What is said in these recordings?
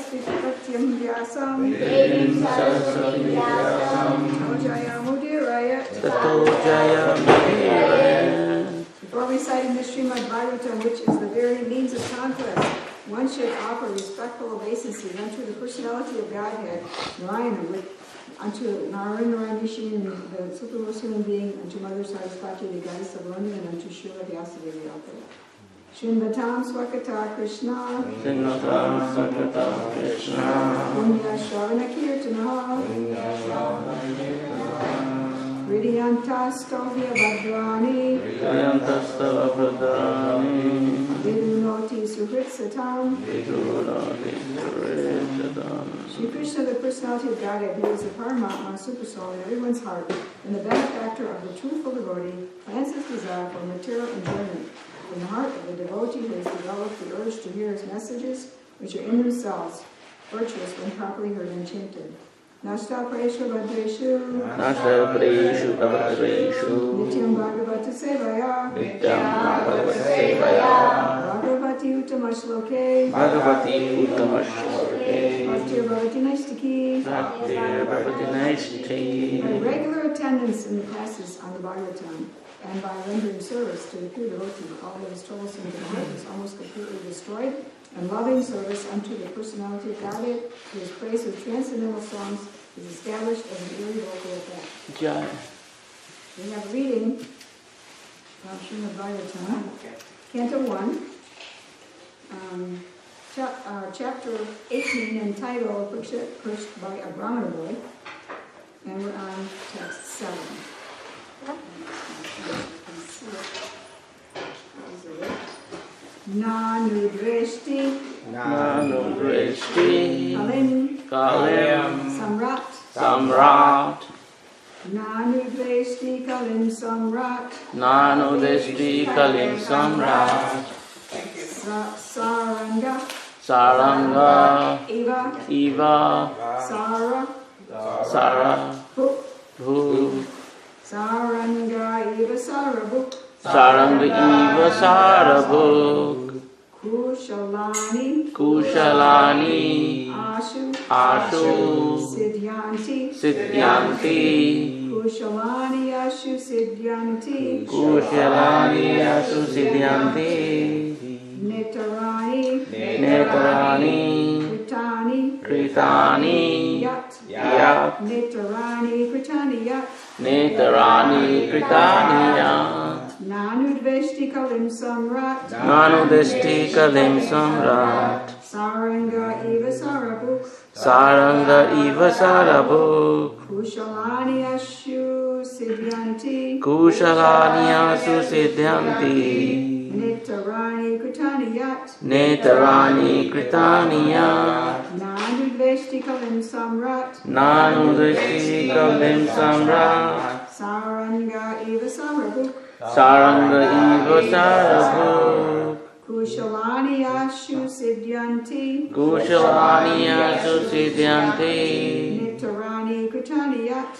sarasvati pratyam vyasam tato jaya mudiraya. Before reciting the Srimad Bhagavatam, which is the very means of conquest, one should offer respectful obeisances unto the personality of Godhead, Narayana, unto Narayana Rishi, the Supreme Human Being, unto Mother Saraswati, the Goddess of learning, and unto Srila Vyasadeva Avtada. Shrinvatam Swakata Krishna, Shrinvatam Swakata Krishna, Punya Shravana Kirtana, Hridyantastovya Bhadrani, Vidunoti Suhritsatam, Shri Krishna, the personality of Godhead, who is the Paramatma, super soul in everyone's heart, and the benefactor of the truthful devotee, plants his desire for material enjoyment. From the heart of the devotee who has developed the urge to hear his messages, which are in themselves virtuous when properly heard and chanted. Nashta Praeshu Bhadreshu Nityam Bhagavata Sevaya Bhagavati Uttamashloke Bhaktir Bhavati Naistiki. By regular attendance in the classes on the Bhagavatam and by rendering service to the pure devotee, all that is troublesome to the heart is almost completely destroyed, and loving service unto the personality of Godhead, whose praise of transcendental songs is established as an irrevocable effect. Jai. We have reading from Srimad Bhagavatam, Canto 1, chapter 18, entitled Pushed by a Brahmana Boy, and we're on text 7. Nanu dreshti kalim samrat Nanu dreshti kalim samrat Saranga Eva Sara Bhu Saranga Eva Sarabhuk Kushalani Ashu Siddhyanti Kushalani Ashu Siddhyanti Netarani Kritani Yat Netarani Kritani Yat Nanu Dveshti Kalim Samrat Saranga Eva Sarabhuk Kushalani Ashu Siddhyanti Netarani Kritani Yat Nanu Dveshti Kalim Samrat Saranga Eva Sarabhuk Kushalani Ashu Siddhyanti Netarani Kritani Yat.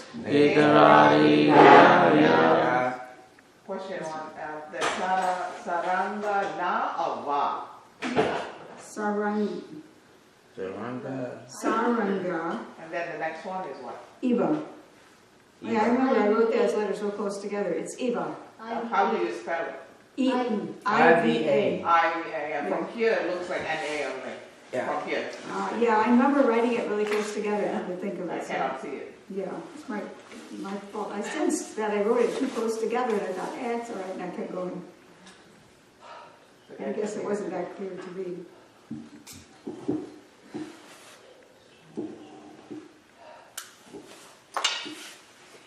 Question on the Saranga na ava. Saranga. And then the next one is what? Eva. Yeah, I remember I wrote those letters so close together. It's Eva. How do you spell it? I-V-A. I-V-A. From here it looks like N-A only. Yeah. From here. Yeah, I remember writing it really close together. I had to think of it. I cannot see it. Yeah, it's my fault. I sensed that I wrote it too close together, and I thought, it's all right, and I kept going. I guess it wasn't that clear to read.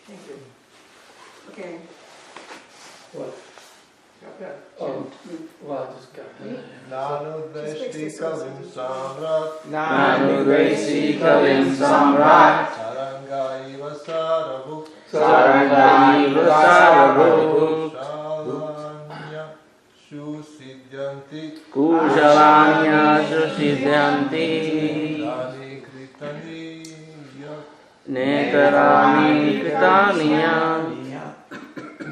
Thank you. Okay. What? Okay. Oh, well, I just got that. Nanu Dveshti Kalim Samrat Saranga Eva Sarabhuk Kushalanya Siddhyanti Netarani Kritaniya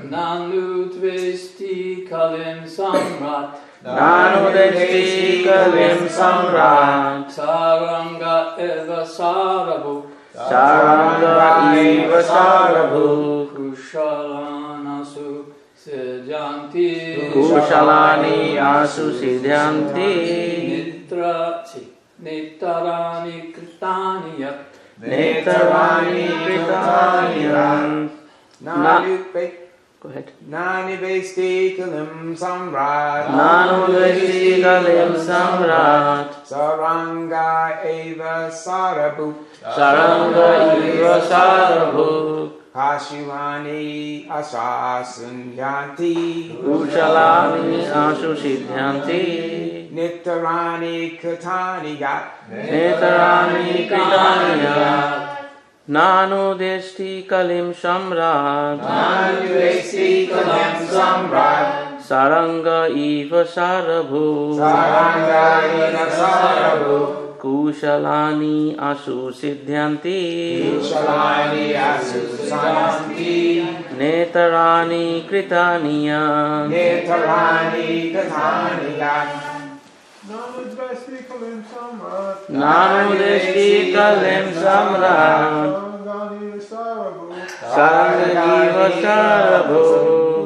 Nanu Dveshti Kalim Samrat Nanudeshti kalim samrat. Saranga eva sarabhu. Saranga iva sarabhu. Kushalanasu siddhanti. Kushalani asu siddhanti. Nitarani kritani yat. Netarani kritani. Go ahead. Nani vesti kalim samrat. Nanudeshti kalim samrat. Saranga eva sarabhu. Saranga iva sarabhu. Kashivani asasunyanti. Kushalani asu siddhanti. Nitarani katani yat. Netarani kritani yat. Nanudeshti kalim samrat. Nani vesti kalim samrat. Saranga iva sarabhu. Saranga eva sarabhu. Kushalani asu siddhanti. Kushalani asusyanti. Netarani kritaniya. Netarani katani yat. Nanudvesti kalim samrat. Nanudeshti kalim samrat. Sarangani sarabu. Saranga iva sarabhu.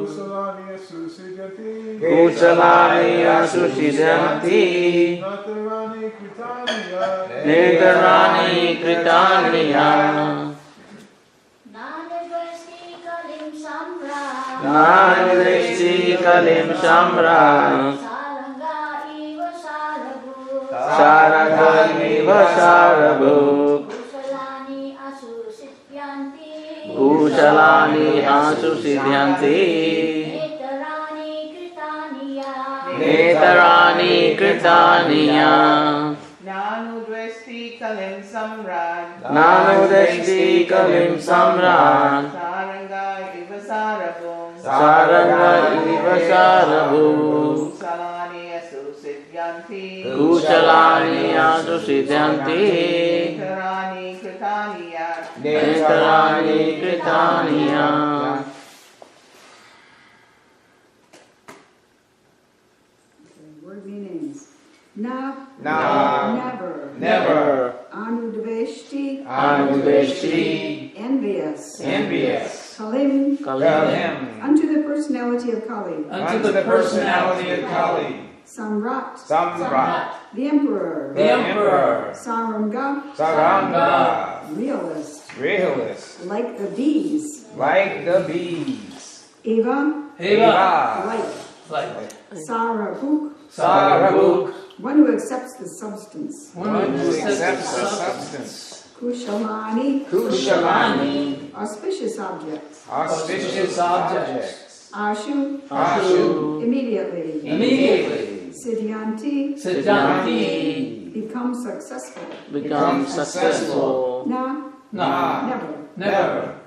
Kusalani asusidyati. Kushalani asu siddhanti. Natarani kritaniya. Netarani kritaniya. Nanudvesti kalim samrat. Nanudeshti kalim samrat. Saranga iva sarabhu. Saranga iva sarabhu. Kusalani asu siddhanti. Kushalani asu siddhanti. Netarani kritaniya. Netarani kritaniya. Nanudvesti kalim samrat. Nanudeshti kalim samrat. Saranga iva sarabhu. Saranga iva sarabhu. Kusalani asu siddhanti. Kushalani asu siddhanti. Nitarani kritani yat. Netarani kritaniya. Word meanings. Na. Na. Never. Never. Anudveshti. Anudeshti. Envious. Envious. Kalim. Kalim. Unto the personality of Kali. Unto the personality of Kali. Samrat. Samrat. The emperor. The emperor. Saranga. Saranga. Realist. Realist. Like the bees. Like the bees. Eva. Eva. Like. Sarabhuk. Sarabhuk. One who accepts the substance. One Who accepts the substance. Kushalani. Kushalani. Auspicious objects. Auspicious objects. Ashu. Ashu. Immediately. Immediately. Siddhanti. Siddhanti. Become successful. Become successful. Na. Na. Never. Never.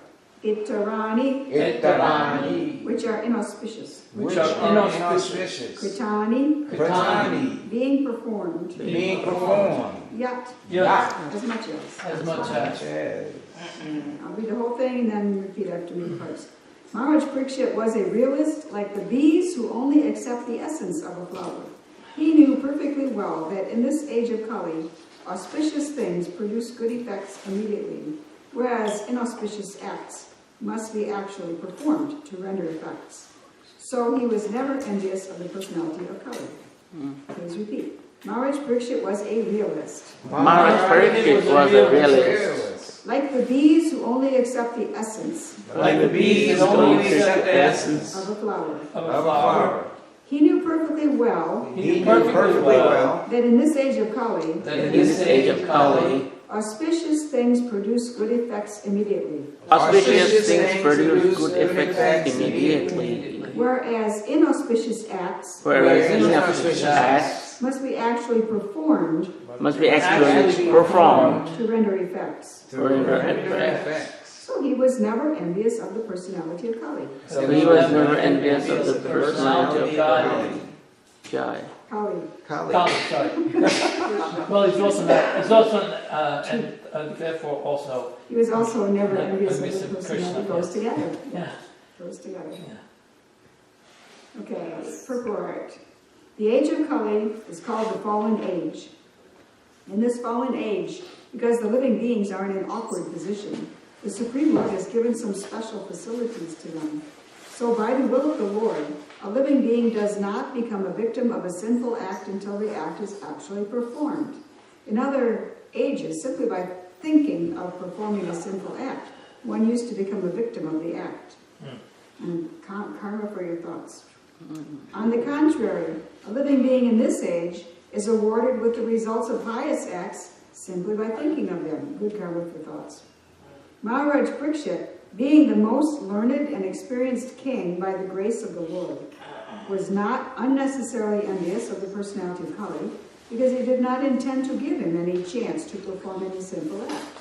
Ittarani. Ittarani. Which are inauspicious. Which are inauspicious. Kritani. Kritani. Being performed. Being performed. Yat. Yeah. As much as. As much as. I'll read the whole thing and then repeat after me first. Maharaj Parikshit was a realist like the bees who only accept the essence of a flower. He knew perfectly well that in this age of Kali, auspicious things produce good effects immediately, whereas inauspicious acts must be actually performed to render effects. So he was never envious of the personality of Kali. Please repeat. Maharaj Parikshit was a realist. Maharaj Parikshit was a realist. Like the bees who only accept the essence Like the bees only accept the essence of a flower. Of a flower. He knew perfectly well He knew perfectly well that in this age of Kali, That In this age of Kali, auspicious things produce good effects immediately, auspicious things produce good effects immediately, whereas inauspicious acts whereas inauspicious acts must be actually performed must be actually performed to render effects. to render effects. So he was never envious of the personality of Kali. So he was never envious of the personality of Kali. Jai. Kali. Kali, sorry. Well, he's also not, he's also, and therefore also, He was also never Yeah, envious of envious the of personality. Krishna, Goes together. yeah. Goes together. Yeah. Okay, purport. The age of Kali is called the fallen age. In this fallen age, because the living beings are in an awkward position, the Supreme Lord has given some special facilities to them. So by the will of the Lord, a living being does not become a victim of a sinful act until the act is actually performed. In other ages, simply by thinking of performing a sinful act, one used to become a victim of the act. And karma for your thoughts. On the contrary, a living being in this age is awarded with the results of pious acts simply by thinking of them. Good karma for thoughts. Maharaj Parikshit, being the most learned and experienced king by the grace of the Lord, was not unnecessarily envious of the personality of Kali, because he did not intend to give him any chance to perform any sinful act.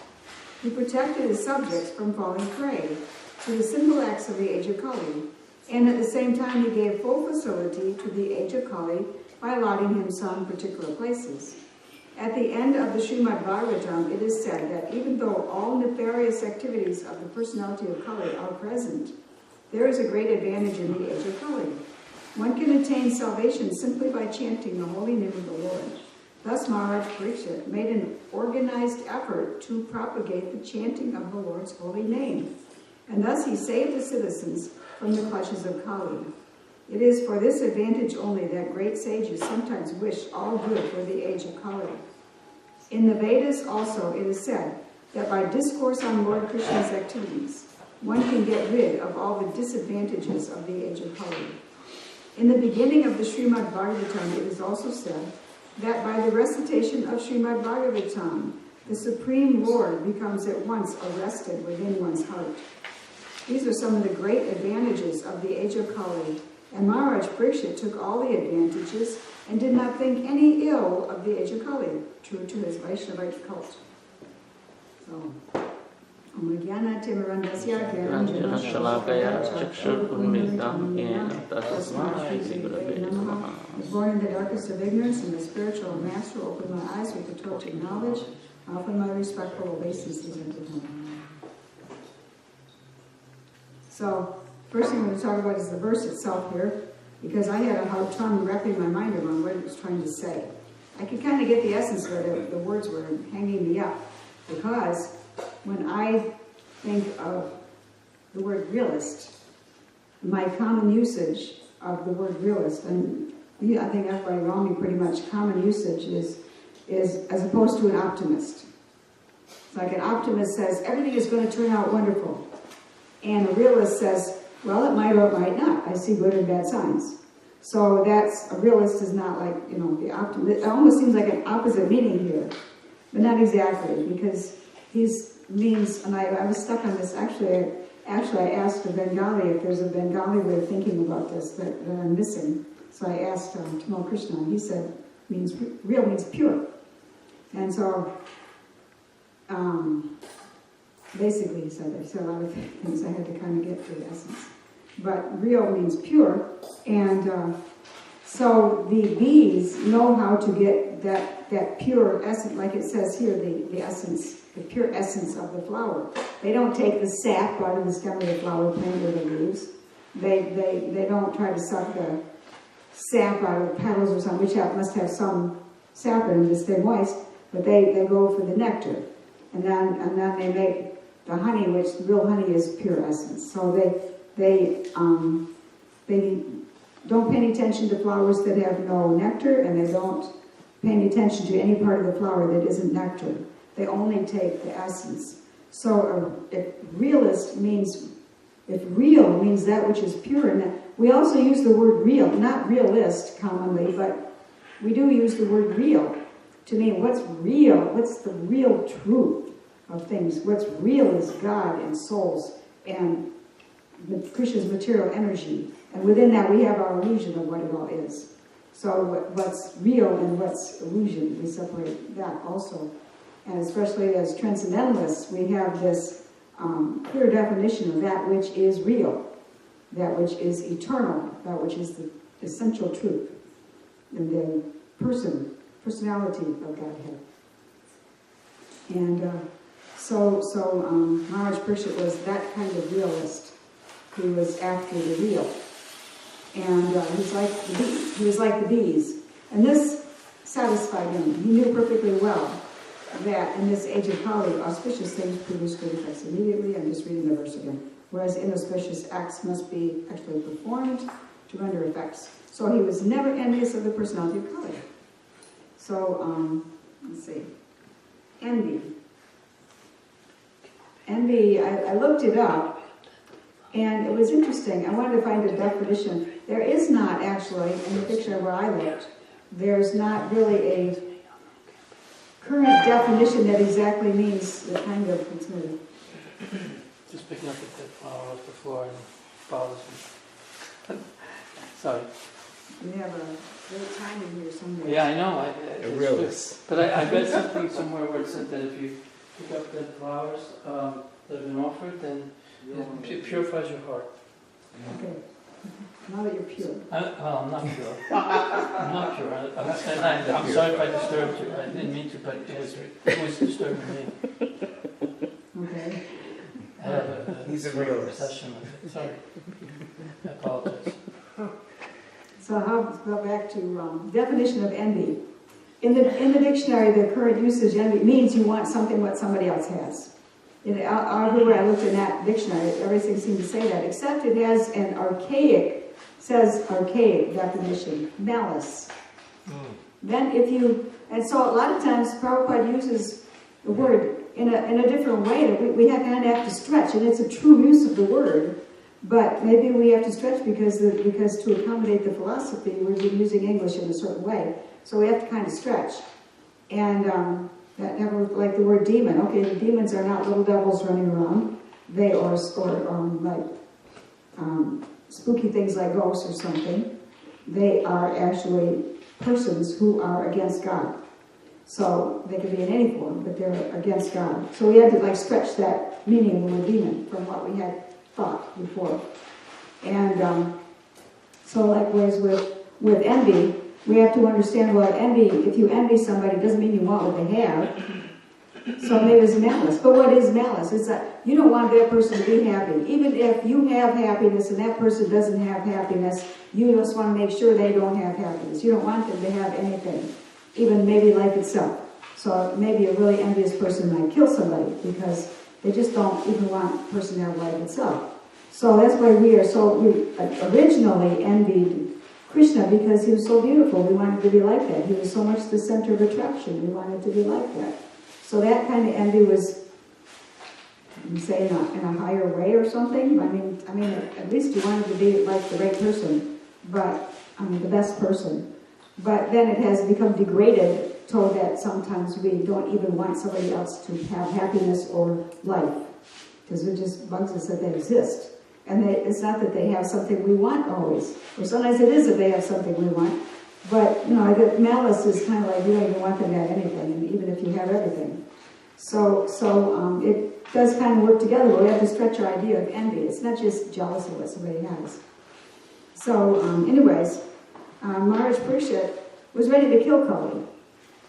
He protected his subjects from falling prey to the sinful acts of the age of Kali, and at the same time he gave full facility to the age of Kali by allotting him some particular places. At the end of the Srimad Bhagavatam, it is said that even though all nefarious activities of the personality of Kali are present, there is a great advantage in the age of Kali. One can attain salvation simply by chanting the holy name of the Lord. Thus Maharaj Parikshit made an organized effort to propagate the chanting of the Lord's holy name, and thus he saved the citizens from the clutches of Kali. It is for this advantage only that great sages sometimes wish all good for the age of Kali. In the Vedas also it is said that by discourse on Lord Krishna's activities, one can get rid of all the disadvantages of the age of Kali. In the beginning of the Srimad Bhagavatam, it is also said that by the recitation of Srimad Bhagavatam, the Supreme Lord becomes at once arrested within one's heart. These are some of the great advantages of the age of Kali, and Maharaj Parikshit took all the advantages and did not think any ill of the age of Kali, true to his Vaishnavite cult. So, Om Jnana Timirandasya Ranjana Shalakaya Chakshur Unmiltam Yena Tasmai Shri Gurave Namaha. I was born in the darkest of ignorance, and the spiritual master opened my eyes with the torch of knowledge. I offer my respectful obeisances unto him. So, first thing I'm going to talk about is the verse itself here, because I had a hard time wrapping my mind around what it was trying to say. I could kind of get the essence where the words were hanging me up, because when I think of the word realist, my common usage of the word realist, and I think everybody around me pretty much common usage is as opposed to an optimist. It's like an optimist says, everything is going to turn out wonderful. And a realist says, well, it might or it might not. I see good and bad signs. So a realist is not like, the optimist. It almost seems like an opposite meaning here. But not exactly, because and I was stuck on this. Actually, I asked a Bengali if there's a Bengali way of thinking about this that I'm missing. So I asked Tamal Krishna, and he said, real means pure. And so, basically, he said a lot of things I had to kind of get to the essence. But real means pure, and so the bees know how to get that pure essence, like it says here, the essence, the pure essence of the flower. They don't take the sap out of the stem of the flower plant or the leaves. They don't try to suck the sap out of the petals or something, which must have some sap in them to stay moist, but they go for the nectar. And then they make the honey, which real honey is pure essence. So they don't pay any attention to flowers that have no nectar, and they don't pay any attention to any part of the flower that isn't nectar. They only take the essence. So if real means that which is pure, and we also use the word real, not realist commonly, but we do use the word real to mean what's real, what's the real truth of things. What's real is God and souls and Krishna's material energy. And within that we have our illusion of what it all is. So what's real and what's illusion, we separate that also. And especially as transcendentalists, we have this clear definition of that which is real, that which is eternal, that which is the essential truth, and the personality of Godhead. And so Maharaj Parikshit was that kind of realist who was after the real. And he was like the bees. And this satisfied him. He knew perfectly well that in this age of Kali, auspicious things produce good effects immediately. I'm just reading the verse again. Whereas inauspicious acts must be actually performed to render effects. So he was never envious of the personality of Kali. So, let's see. Envy. Envy, I looked it up, and it was interesting. I wanted to find a definition. There is not actually, in the dictionary where I looked, there's not really a current definition that exactly means the kind of, it's moving. Just picking up the dead flower off the floor and bothers me. Sorry. We have a great time in here somewhere. Yeah, I know. It really is. But I read something somewhere where it said that if you pick up dead flowers that have been offered, then it purifies your heart. Okay. Now that you're pure. I'm not pure. I'm not pure. I'm sorry if I disturbed you. I didn't mean to, but it was disturbing me. Okay. I have He's a realist. obsession with it. Sorry. I apologize. So I'll go back to definition of envy. In the dictionary, the current usage envy means you want something what somebody else has. Everywhere I looked in that dictionary, everything seemed to say that, except it has an archaic definition, malice. Then and so a lot of times Prabhupada uses the word in a different way that we kind of have to stretch, and it's a true use of the word, but maybe we have to stretch because to accommodate the philosophy, we've been using English in a certain way, so we have to kind of stretch. And that never, like the word demon. Okay, the demons are not little devils running around. They are spooky things like ghosts or something. They are actually persons who are against God. So they can be in any form, but they're against God. So we had to stretch that meaning of the word demon from what we had thought before. And so likewise with envy, we have to understand what envy, if you envy somebody, it doesn't mean you want what they have. So maybe it's malice. But what is malice? It's that you don't want that person to be happy. Even if you have happiness and that person doesn't have happiness, you just want to make sure they don't have happiness. You don't want them to have anything, even maybe life itself. So maybe a really envious person might kill somebody because they just don't even want the person to have life itself. So that's why we originally envied Krishna because he was so beautiful. We wanted to be like that. He was so much the center of attraction. We wanted to be like that. So that kind of envy was, you say, in a higher way or something. I mean, at least you wanted to be like the right person, but the best person. But then it has become degraded so that sometimes we don't even want somebody else to have happiness or life because it just bugs us that they exist. And it's not that they have something we want always. Or sometimes it is that they have something we want. But, the malice is kind of like you don't even want them to have anything, even if you have everything. So it does kind of work together, but we have to stretch our idea of envy. It's not just jealous of what somebody has. So, anyways, Maharaj Parikshit was ready to kill Kali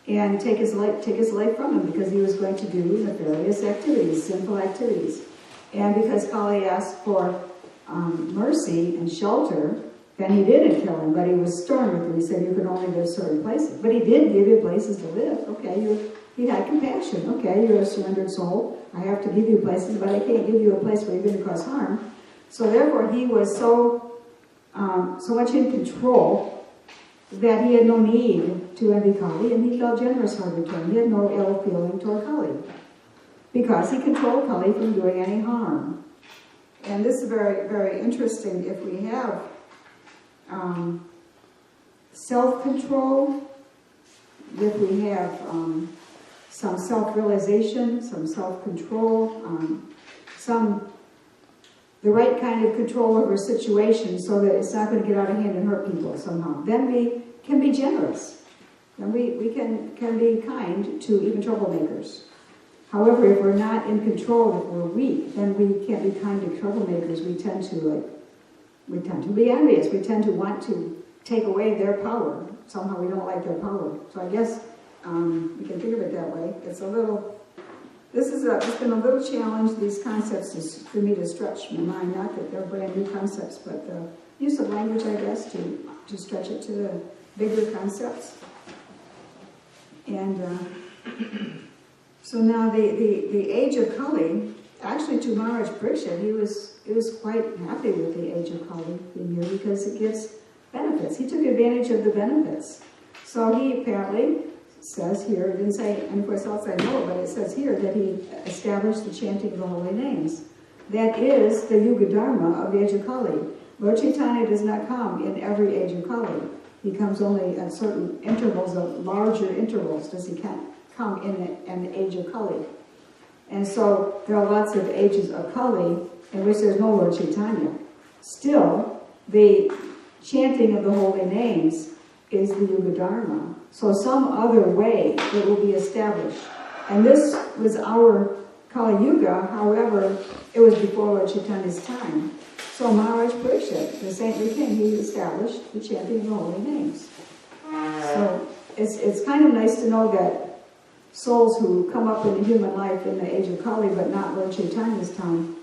and take his life from him because he was going to do nefarious activities, sinful activities. And because Kali asked for mercy and shelter, then he didn't kill him, but he was stern with him. He said, you can only live certain places. But he did give you places to live. Okay, he had compassion. Okay, you're a surrendered soul. I have to give you places, but I can't give you a place where you're going to cause harm. So therefore, he was so much in control that he had no need to envy Kali, and he felt generous-hearted to him. He had no ill feeling toward Kali, because he controlled Kali from doing any harm. And this is very, very interesting. If we have self-control, if we have some self-realization, some self-control, the right kind of control over a situation so that it's not going to get out of hand and hurt people somehow, then we can be generous. Then we can be kind to even troublemakers. However, if we're not in control, if we're weak, then we can't be kind to troublemakers. We tend to be envious. We tend to want to take away their power. Somehow we don't like their power. So I guess we can think of it that way. It's been a little challenge, these concepts, for me to stretch my mind. Not that they're brand new concepts, but use of language, I guess, to stretch it to the bigger concepts. And so now the age of Kali, actually to Maharaj Parikshit, he was quite happy with the age of Kali being here because it gives benefits. He took advantage of the benefits. So he apparently says here, it didn't say anywhere else I know, but it says here that he established the chanting of the holy names. That is the Yuga Dharma of the age of Kali. Lord Chaitanya does not come in every age of Kali. He comes only at certain intervals, of larger intervals, does he come in the age of Kali. And so there are lots of ages of Kali in which there's no Lord Chaitanya. Still, the chanting of the holy names is the Yuga Dharma. So some other way that will be established. And this was our Kali Yuga, however, it was before Lord Chaitanya's time. So Maharaj Parikshit, the saintly king, he established the chanting of the holy names. So it's kind of nice to know that souls who come up in the human life in the age of Kali, but not Lord Chaitanya's time,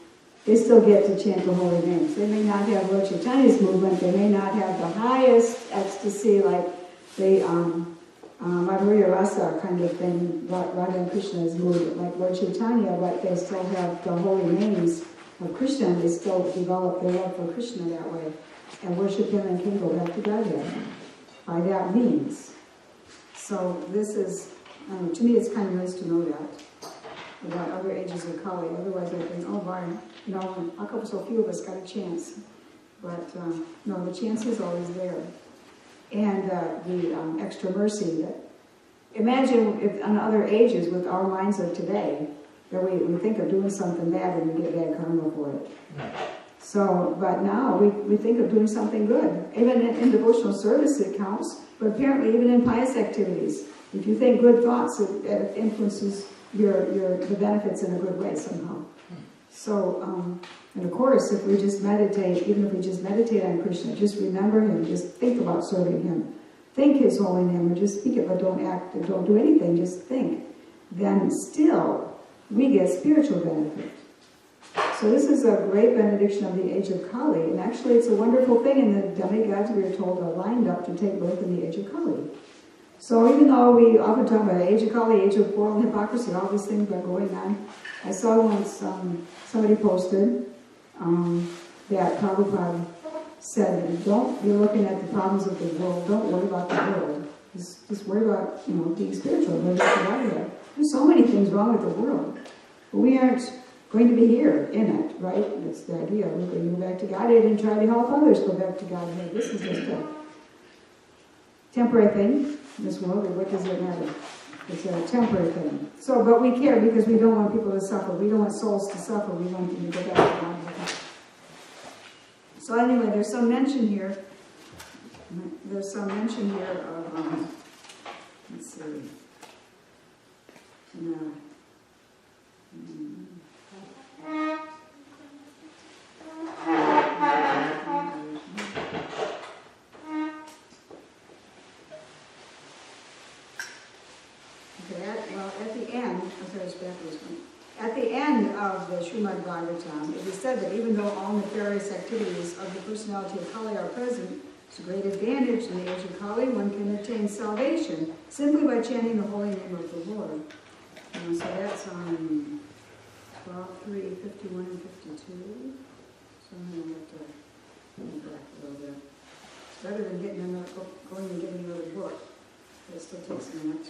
they still get to chant the holy names. They may not have Lord Chaitanya's movement, they may not have the highest ecstasy like the Madhava-priya rasa kind of thing, Radha and Krishna's mood, like Lord Chaitanya, but they still have the holy names of Krishna, and they still develop their love for Krishna that way, and worship him and can go back to Godhead by that means. So this is, to me it's kind of nice to know that about other ages of Kali. Otherwise I think, oh boy, how come so few of us got a chance? But no, the chance is always there. And the extra mercy that, imagine if on other ages with our minds of today, that we think of doing something bad and we get bad karma for it. So, but now we think of doing something good. Even in devotional service it counts, but apparently even in pious activities. If you think good thoughts, it influences the benefits in a good way somehow. So, and of course, if we just meditate, even if we just meditate on Krishna, just remember him, just think about serving him, think his holy name, or just speak it, but don't act, don't do anything, just think, then still we get spiritual benefit. So this is a great benediction of the age of Kali, and actually it's a wonderful thing, and the demigods, we are told, are lined up to take birth in the age of Kali. So even though we often talk about age of Kali, age of quarrel and hypocrisy, all these things are going on, I saw once somebody posted that Prabhupada said, don't be looking at the problems of the world, don't worry about the world, just worry about, being spiritual, worry about the Godhead. There's so many things wrong with the world, but we aren't going to be here in it, right? That's the idea. We're going to go back to Godhead and try to help others go back to Godhead. This is just a temporary thing in this world, or what does it matter? It's a temporary thing. So, but we care because we don't want people to suffer. We don't want souls to suffer. We want them to go back to God. So anyway, there's some mention here. There's some mention here of, let's see. At the end of the Srimad Bhagavatam, it is said that even though all nefarious activities of the personality of Kali are present, it's a great advantage in the age of Kali, one can attain salvation simply by chanting the holy name of the Lord. So that's on 12, 3, 51, and 52. So I'm going to have to go back a little bit. It's better than going and getting another book, but it still takes a minute.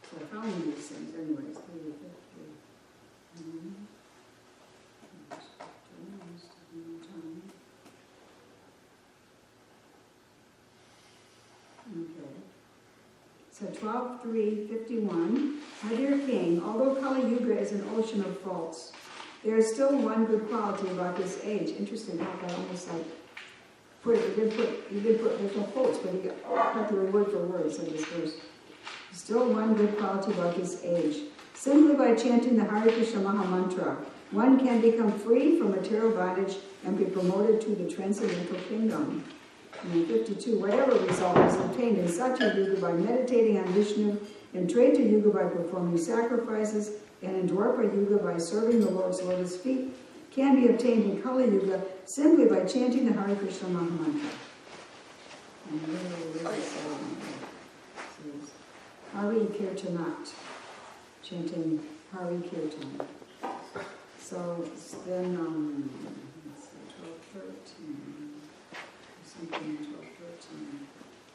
So I found these things anyways. 3, 50. Okay. So 12:3:51. My dear King, although Kali Yuga is an ocean of faults, there is still one good quality about this age. Interesting how I almost like put it. You did put there's no quotes, but you got the word for word. So this verse. Still one good quality about this age. Simply by chanting the Hare Krishna Maha Mantra, one can become free from material bondage and be promoted to the transcendental kingdom. And 52, whatever result is obtained in such a yuga by meditating on Vishnu in Treta Yuga by performing sacrifices, and in Dwapara Yuga by serving the Lord's lotus feet, can be obtained in Kali Yuga simply by chanting the Hare Krishna Mahamantra. Hari Kirtanat, chanting Hari Kirtan. So then, let's see, 12:13, something in 12:13.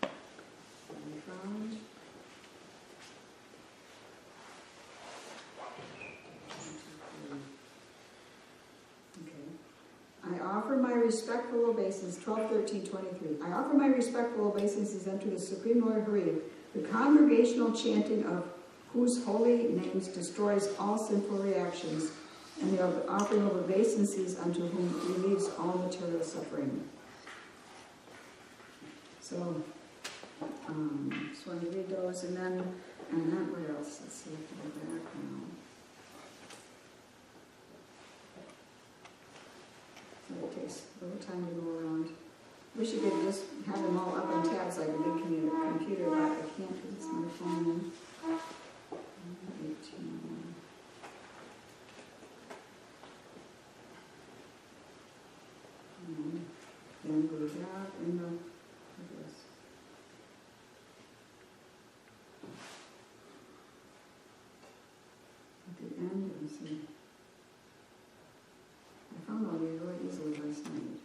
Have we found? I offer my respectful obeisances, 12:13:23. I offer my respectful obeisances unto the Supreme Lord Hari, the congregational chanting of whose holy names destroys all sinful reactions, and the offering of obeisances unto whom relieves all material suffering. So, just want to read those, and then what else? Let's see if I go back now. So it takes a little time to go around. Wish you could just have them all up on tabs like a big computer, but I can't because it's my phone. 18. Then go back in the, at the end, let me see. I found all these really easily last night.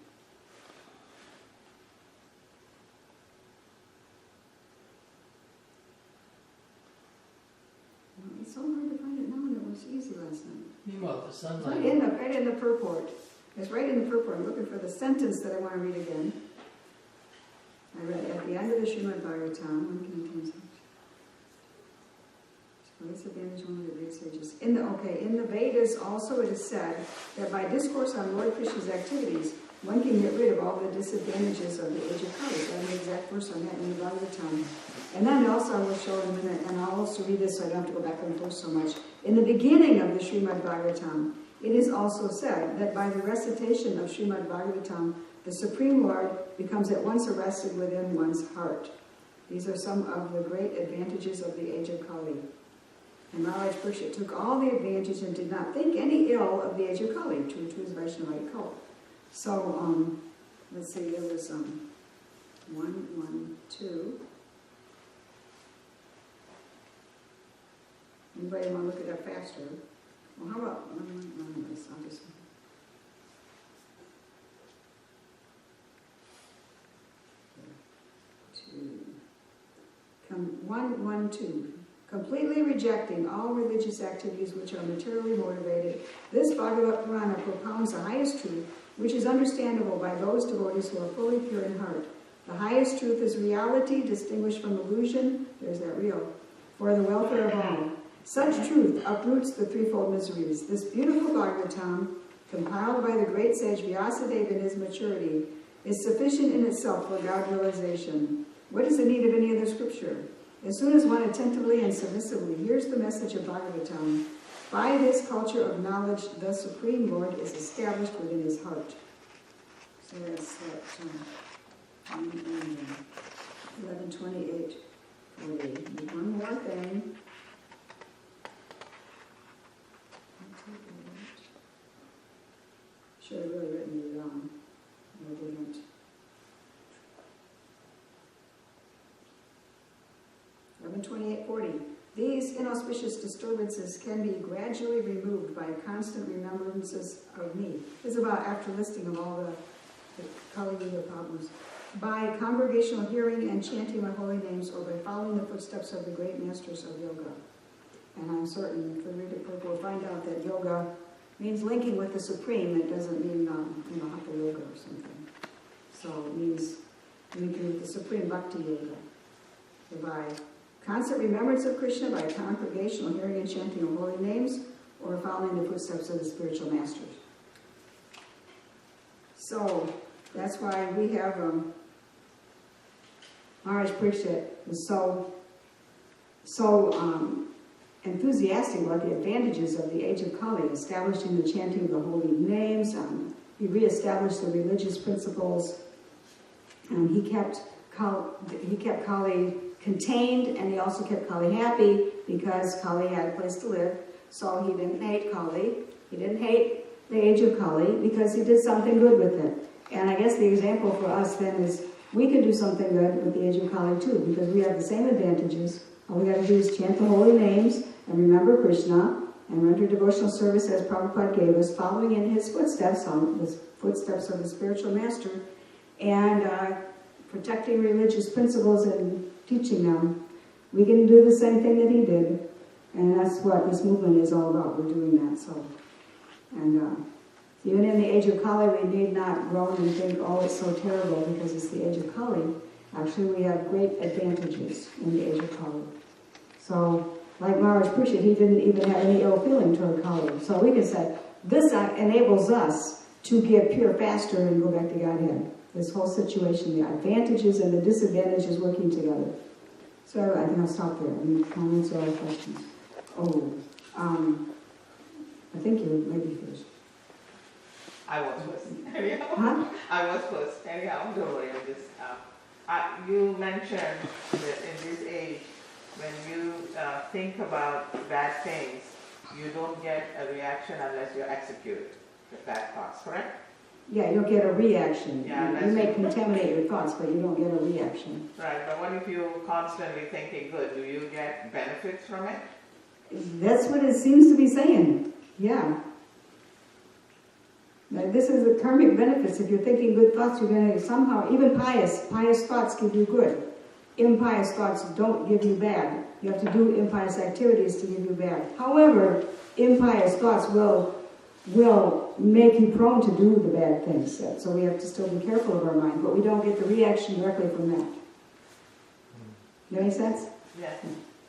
It's so hard to find it now, and it was easy last night. Meanwhile, the It's sunlight. right in the purport. It's right in the purport. I'm looking for the sentence that I want to read again. I read at the end of the Srimad Bhagavatam. One can attain this advantage only the great sages. In the Vedas also it is said that by discourse on Lord Krishna's activities, one can get rid of all the disadvantages of the age of Kali. That's an exact verse on that in the Bhagavatam. And then also I will show in a minute, and I'll also read this so I don't have to go back and forth so much. In the beginning of the Srimad Bhagavatam, it is also said that by the recitation of Srimad Bhagavatam, the Supreme Lord becomes at once arrested within one's heart. These are some of the great advantages of the age of Kali. And Madhava-priya took all the advantage and did not think any ill of the age of Kali, true to his Vaishnavite cult. So, let's see, it was 1, 1, 2. Anybody want to look it up faster? Well, how about, I'll just... 1, 1, 2. Completely rejecting all religious activities which are materially motivated, this Bhagavatam propounds the highest truth, which is understandable by those devotees who are fully pure in heart. The highest truth is reality, distinguished from illusion, there's that real, for the welfare of all. Such truth uproots the threefold miseries. This beautiful Bhagavatam, compiled by the great sage Vyasadeva in his maturity, is sufficient in itself for God realization. What is the need of any other scripture? As soon as one attentively and submissively hears the message of Bhagavatam, by this culture of knowledge, the Supreme Lord is established within his heart. So that's that 11:28. One more thing. Should have really written it down. I didn't. 11:28:40. These inauspicious disturbances can be gradually removed by constant remembrances of me. This is about after listing of all the Kali Yuga problems. By congregational hearing and chanting my holy names, or by following the footsteps of the great masters of yoga. And I'm certain, if we read it, we'll find out that yoga means linking with the Supreme. It doesn't mean, Hatha Yoga or something. So it means linking with the Supreme Bhakti Yoga. So by constant remembrance of Krishna, by congregational hearing and chanting of holy names, or following the footsteps of the spiritual masters. So that's why we have Madhava-priya is so enthusiastic about the advantages of the age of Kali, establishing the chanting of the holy names. He reestablished the religious principles, and he kept Kali contained, and he also kept Kali happy because Kali had a place to live. So he didn't hate Kali. He didn't hate the age of Kali because he did something good with it. And I guess the example for us then is we can do something good with the age of Kali too, because we have the same advantages. All we got to do is chant the holy names and remember Krishna and render devotional service as Prabhupada gave us, following in his footsteps, on the footsteps of the spiritual master, and protecting religious principles and teaching them. We can do the same thing that he did, and that's what this movement is all about. We're doing that. So, and even in the age of Kali, we need not groan and think, oh, it's so terrible because it's the age of Kali. Actually, we have great advantages in the age of Kali. So, like Maharaj Pusha, he didn't even have any ill feeling toward Kali. So we can say, this enables us to get pure faster and go back to Godhead. This whole situation, the advantages and the disadvantages working together. So I think I'll stop there and I'll answer all the questions. I think you may be first. I was first. Anyhow, Huh? I was first. Anyhow, don't worry. You mentioned that in this age, when you think about bad things, you don't get a reaction unless you execute the bad thoughts, correct? Yeah, you'll get a reaction. Yeah, you may contaminate your thoughts, but you don't get a reaction. Right, but what if you're constantly thinking good? Do you get benefits from it? That's what it seems to be saying. Yeah. Now, this is the karmic benefits. If you're thinking good thoughts, you're going to somehow, even pious thoughts give you good. Impious thoughts don't give you bad. You have to do impious activities to give you bad. However, impious thoughts will make you prone to do the bad things. So we have to still be careful of our mind, but we don't get the reaction directly from that. Does that make sense? Yes.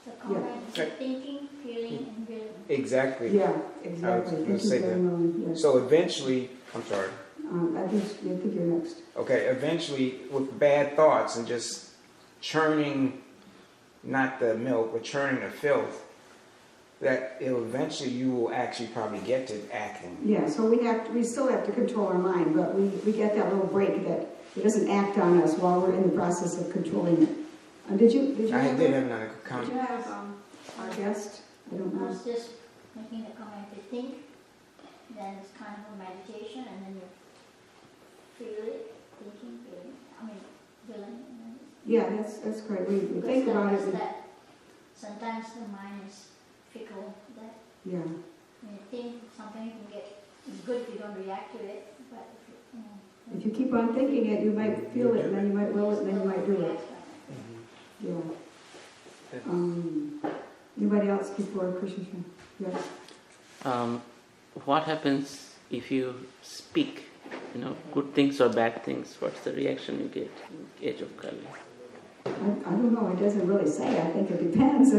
The comment is thinking, feeling, and willing. Exactly. Yeah, exactly. I was going to Thank you say very that. much. Yes. So eventually, I'm sorry. I think you're next. Okay, eventually with bad thoughts and just churning, not the milk, but churning the filth, that eventually you will actually probably get to acting. Yeah, so we still have to control our mind, but we get that little break that it doesn't act on us while we're in the process of controlling it. Did you I have did a- have another Did comment. you have our guest? I don't I know. was just making a comment to think, then it's kind of a meditation, and then you feel it, thinking, feeling, willing. And Yeah, that's great. We then think about it. that sometimes the mind is fickle, that Yeah, when you think something you can get, it's good if you don't react to it, but if you if you keep on thinking it, you might feel it, and then you might will it, and then you might do it. Yeah. Anybody else before Krishna? Yes. What happens if you speak, good things or bad things? What's the reaction you get in age of Kali? I don't know. It doesn't really say. I think it depends,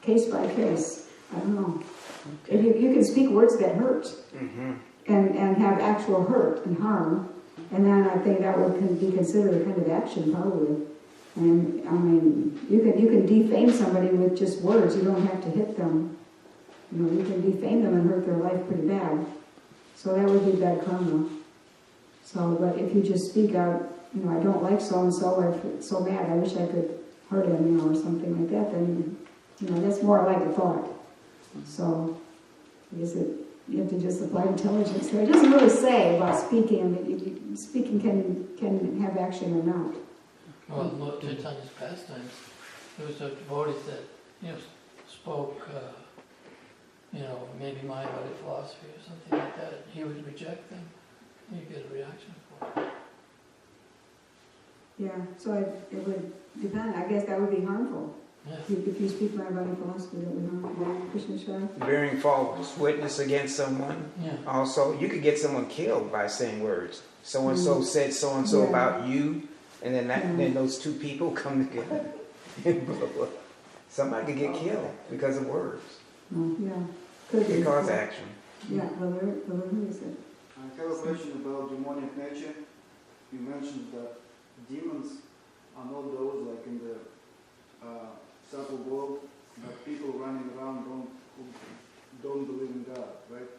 case by case. I don't know. Okay. If you can speak words that hurt Mm-hmm. and have actual hurt and harm, and then I think that would be considered a kind of action, probably. And you can defame somebody with just words. You don't have to hit them. You can defame them and hurt their life pretty bad. So that would be bad karma. So, but if you just speak out, I don't like so and so. I'm so mad. I wish I could hurt him, or something like that. Then, that's more like a thought. So, I guess you have to just apply intelligence there. It doesn't really say about speaking. Speaking can have action or not. Well, Lord Chaitanya's pastimes, there was a devotee that, spoke, maybe Mayavadi philosophy or something like that. He would reject them. You get a reaction for it. Yeah, so it would depend. I guess that would be harmful. Yeah. If you speak Mayavadi philosophy, that would be harmful. Krishna Shara? Bearing false witness against someone. Yeah. Also, you could get someone killed by saying words. So and so said so and so Yeah. about you, and then those two people come together. Somebody could get killed because of words. Yeah. Could be. It cause action. Yeah, well, who is it? I have a question about demonic nature. You mentioned that demons are not those like in the subtle world, but people running around who don't believe in God, right?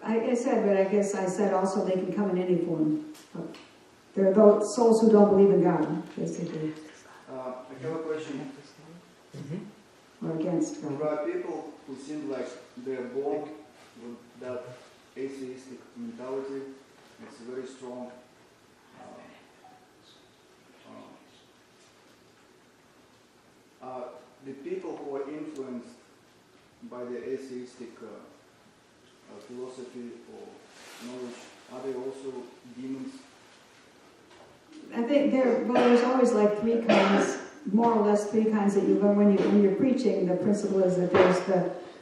I said also they can come in any form. They're those souls who don't believe in God, basically. I have a question. or against There God. are people who seem like they're born with that atheistic mentality. It's very strong. The people who are influenced by the atheistic philosophy or knowledge, are they also demons? I think there's always like three kinds, more or less three kinds that you learn when you're preaching. The principle is that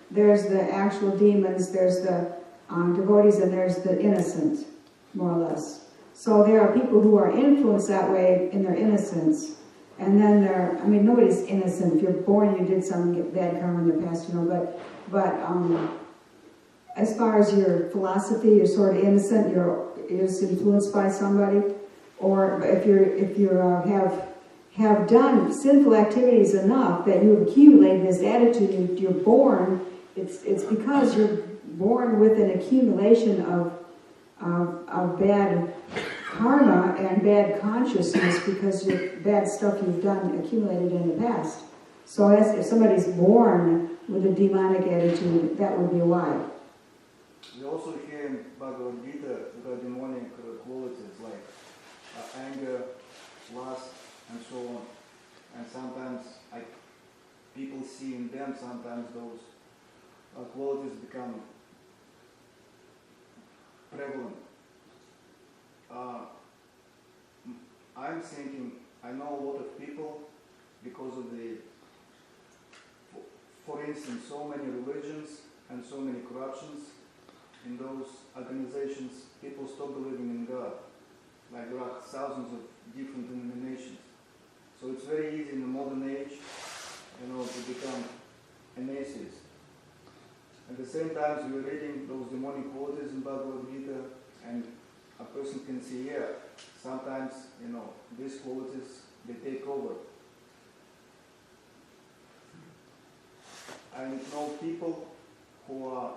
there's the actual demons, there's the devotees, and there's the innocent, more or less. So there are people who are influenced that way in their innocence. And then nobody's innocent. If you're born, you did some bad karma in the past, but as far as your philosophy, you're sort of innocent, you're just influenced by somebody. Or if you have done sinful activities enough that you've accumulated this attitude, you're born, it's because you're born with an accumulation of bad karma and bad consciousness because of bad stuff you've done accumulated in the past. So if somebody's born with a demonic attitude, that would be why. We also hear in Bhagavad-Gita the demonic qualities like anger, lust, and so on. And sometimes people see in them, sometimes those qualities become prevalent. I'm thinking, I know a lot of people because of for instance, so many religions and so many corruptions in those organizations, people stop believing in God. Like there are thousands of different denominations. So it's very easy in the modern age, to become an atheist. At the same time, we're reading those demonic qualities in Bhagavad Gita, and a person can see, sometimes, these qualities, they take over. I know people who are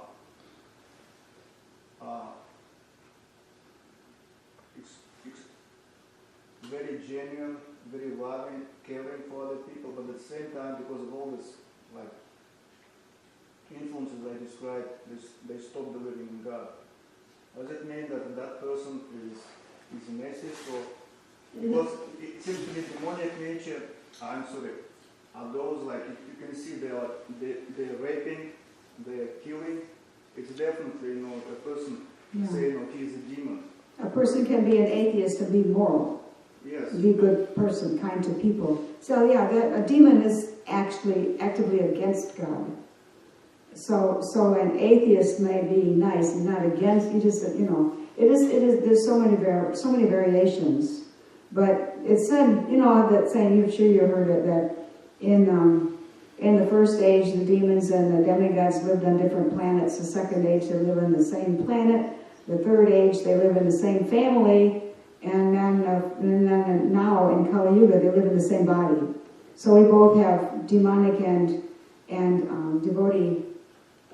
very genuine, very loving, caring for other people, but at the same time, because of all this, influences I described, they stop believing in God. Does it mean that person is an atheist, or because it seems to be demonic nature? I'm sorry. Are those if you can see they're raping, they're killing? It's definitely a person saying he's a demon. A person can be an atheist and be moral. Yes. Be a good person, kind to people. So a demon is actually actively against God. So an atheist may be nice and not against. You just it is. There's so many variations. But it's said, that saying. I'm sure you heard it, that in the first age the demons and the demigods lived on different planets. The second age they live on the same planet. The third age they live in the same family. And then now in Kali Yuga they live in the same body. So we both have demonic and devotee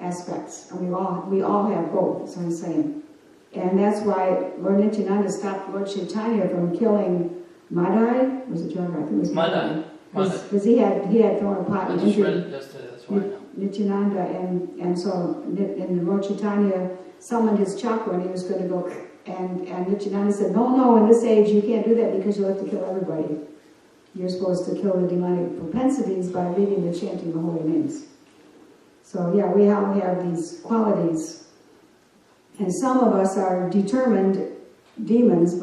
aspects, and we all have both. That's what I'm saying. And that's why Lord Nityananda stopped Lord Chaitanya from killing Madhai. Was it John? I think it was Madhai. Because he had thrown a pot and injured Nityananda, and so Lord Chaitanya summoned his chakra, and he was going to go. And Nityananda said, no, in this age you can't do that because you'll have to kill everybody. You're supposed to kill the demonic propensities by reading and chanting the holy names. So we all have these qualities. And some of us are determined demons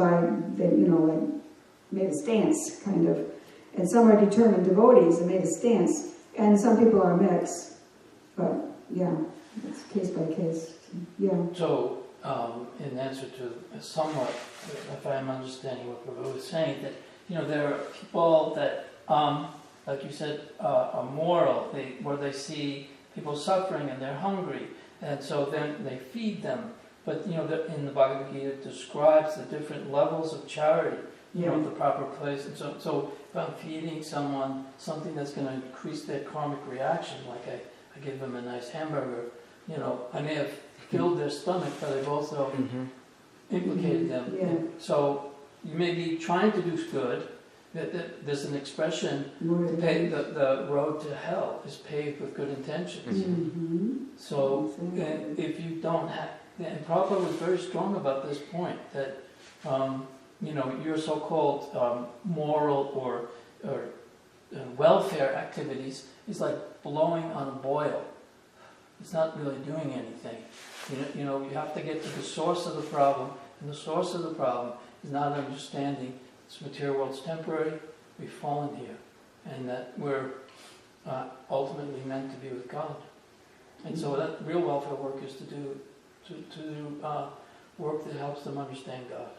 made a stance, kind of. And some are determined devotees and made a stance. And some people are mixed. But, it's case by case. So, in answer to somewhat, if I'm understanding what Prabhu was saying, that there are people that, like you said, are moral, where they see people suffering and they're hungry, and so then they feed them. But in the Bhagavad Gita it describes the different levels of charity, the proper place. And so if I'm feeding someone something that's going to increase their karmic reaction, like I give them a nice hamburger, I may have filled their stomach, but I've also implicated them. Yeah. So you may be trying to do good, There's an expression, the road to hell is paved with good intentions. Mm-hmm. So if you don't have, and Prabhupada was very strong about this point, that your so-called moral or welfare activities is like blowing on a boil. It's not really doing anything. You have to get to the source of the problem, and the source of the problem is not understanding this material world's temporary, we've fallen here, and that we're ultimately meant to be with God. And so that real welfare work is to do work that helps them understand God.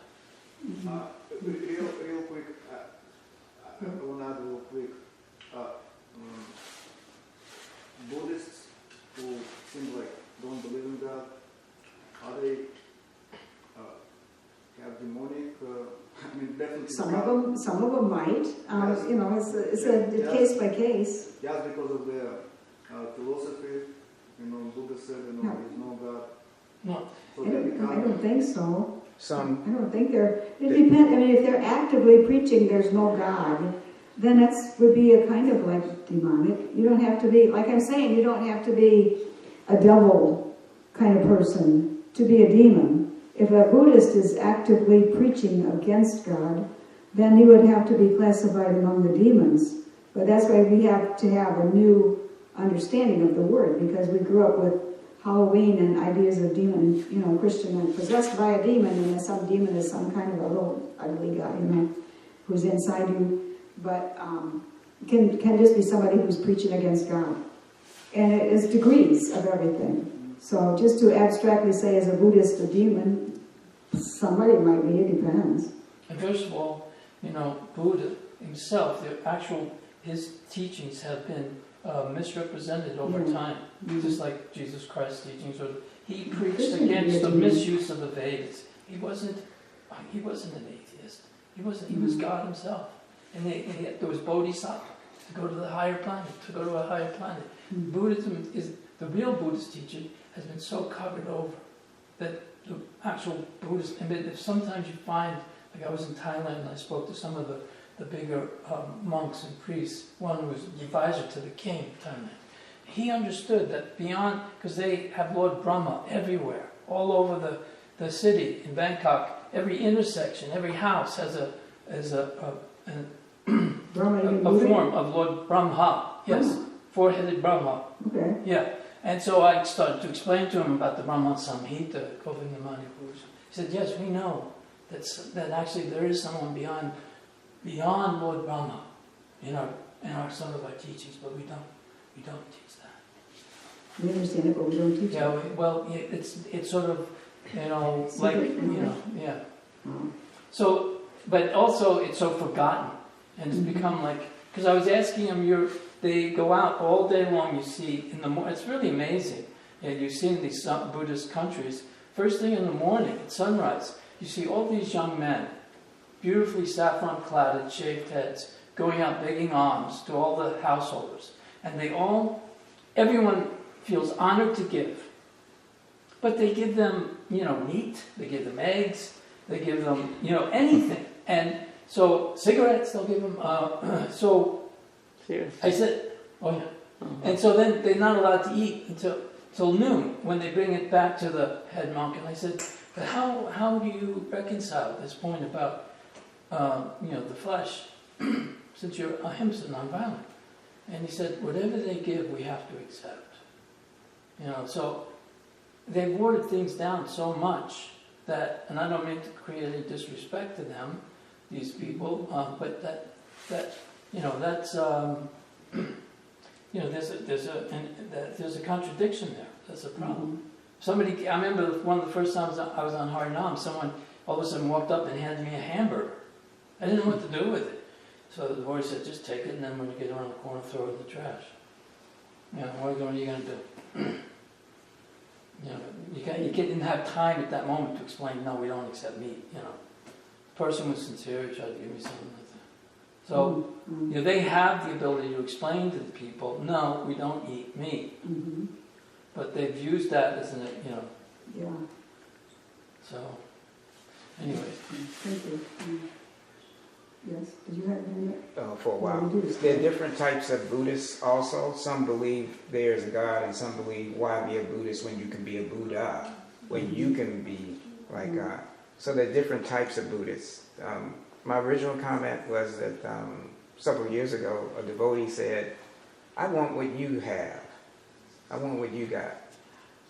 Real quick, I want to add real quick. Buddhists who seem like don't believe in God, are they have demonic? I mean, definitely. Some of them might. Yes. It's a case by case. Just because of their philosophy, Buddha said, there's no God. No. So I don't think so. Some I don't think they're. It depends. I mean, if they're actively preaching there's no God, then that would be a kind of like demonic. You don't have to be, like I'm saying, you don't have to be a devil kind of person to be a demon. If a Buddhist is actively preaching against God, then he would have to be classified among the demons. But that's why we have to have a new understanding of the word, because we grew up with Halloween and ideas of demon, Christian and possessed by a demon, and some demon is some kind of a little ugly guy, who's inside you. But can just be somebody who's preaching against God. And it is degrees of everything. So just to abstractly say as a Buddhist a demon, somebody might be, it depends. And first of all, Buddha himself, his teachings have been misrepresented over time. Just like Jesus Christ's teachings. He preached against the misuse of the Vedas. He wasn't an atheist. He was God himself. And there was bodhisattva, to go to the higher planet, to go to a higher planet. Buddhism is, the real Buddhist teaching has been so covered over that the actual Buddhist, if sometimes you find, like I was in Thailand and I spoke to some of the bigger monks and priests, one was the advisor to the king of Thailand. He understood that beyond, because they have Lord Brahma everywhere, all over the city in Bangkok, every intersection, every house has a form of Lord Brahma. Yes, four-headed Brahma. Okay. Yeah. And so I started to explain to him about the Brahma Samhita, Govindamani Puruષa. He said, yes, we know that actually there is someone beyond Lord Brahma in some of our teachings, but we don't teach that. We understand it, but we don't teach it. It's sort of, yeah. Oh. So, but also it's so forgotten, and it's become like, because I was asking him, they go out all day long, you see, it's really amazing, and you see in these Buddhist countries, first thing in the morning, at sunrise, you see all these young men, beautifully saffron-cladded, shaved heads, going out begging alms to all the householders. And everyone feels honored to give. But they give them, meat, they give them eggs, they give them, anything. And so cigarettes, they'll give them, Seriously? I said, oh yeah. And so then they're not allowed to eat until noon, when they bring it back to the head monk. And I said, but how do you reconcile this point about, the flesh, since you're ahimsa, non-violent? And he said, whatever they give, we have to accept. So they've watered things down so much that, and I don't mean to create any disrespect to them, these people, but that's there's a contradiction there. That's a problem. I remember one of the first times I was on Harinam, someone all of a sudden walked up and handed me a hamburger. I didn't know what to do with it. So the boy said, just take it, and then when you get around the corner, throw it in the trash. What are you going to do? You didn't have time at that moment to explain, no, we don't accept meat. The person was sincere, he tried to give me something like that. So, they have the ability to explain to the people, no, we don't eat meat. But they've used that as Yeah. So, anyway. Thank you. Yes, did you have any? For a while. Buddhists. There are different types of Buddhists also. Some believe there's a God, and some believe, why be a Buddhist when you can be a Buddha, when you can be like God. So there are different types of Buddhists. My original comment was that several years ago, a devotee said, I want what you have. I want what you got.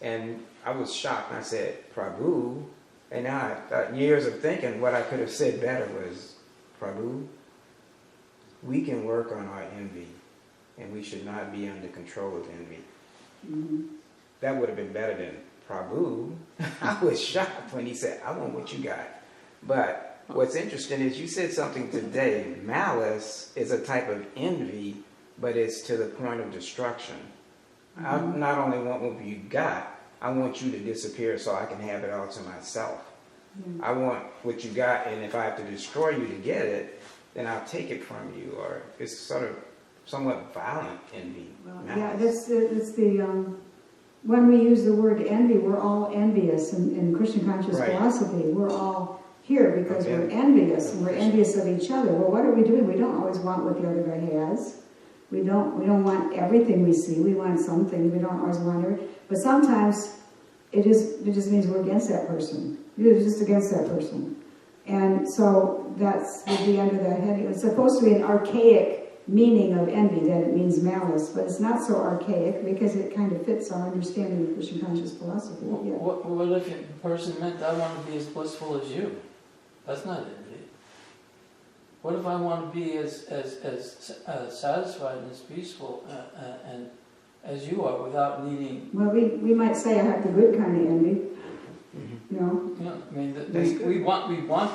And I was shocked, and I said, Prabhu. And now, years of thinking, what I could have said better was, Prabhu, we can work on our envy, and we should not be under control of envy. Mm-hmm. That would have been better than Prabhu. I was shocked when he said, I want what you got. But what's interesting is you said something today. Malice is a type of envy, but it's to the point of destruction. Mm-hmm. I not only want what you got, I want you to disappear so I can have it all to myself. Mm-hmm. I want what you got, and if I have to destroy you to get it, then I'll take it from you. Or it's sort of somewhat violent envy. Well, yeah, that's the when we use the word envy, we're all envious in Christian conscious philosophy. We're all here because we're envious, and we're envious of each other. Well, what are we doing? We don't always want what the other guy has. We don't want everything we see. We want some things. We don't always want everything. But sometimes it just means we're against that person. You're just against that person. And so that's the end of that heading. It's supposed to be an archaic meaning of envy, that it means malice, but it's not so archaic because it kind of fits our understanding of Christian conscious philosophy. Yeah. What if the person meant, I want to be as blissful as you? That's not envy. What if I want to be as satisfied and as peaceful and as you are without needing... Well, we might say I have the good kind of envy. Mm-hmm. You know? Yeah, I mean, we want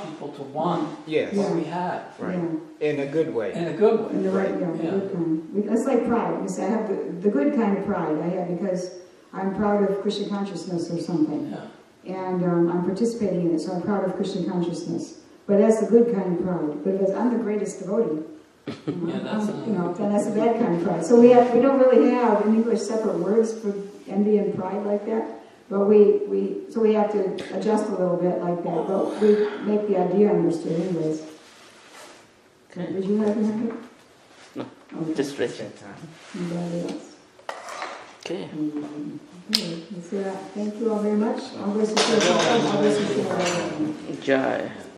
people to want what we have. Right. Yeah. In a good way. In a good way. In the right, the good kind. It's like pride. We say I have the good kind of pride I have because I'm proud of Christian consciousness or something. Yeah. And I'm participating in it, so I'm proud of Christian consciousness. But that's the good kind of pride. But if I'm the greatest devotee, then that's a bad kind of pride. So we don't really have in English separate words for envy and pride like that. But we have to adjust a little bit like that. But we make the idea understood anyways. Okay. Did you have anything? No, Okay. just stretching. Anybody else? Okay. Okay. Thank you all very much. All this is Jai.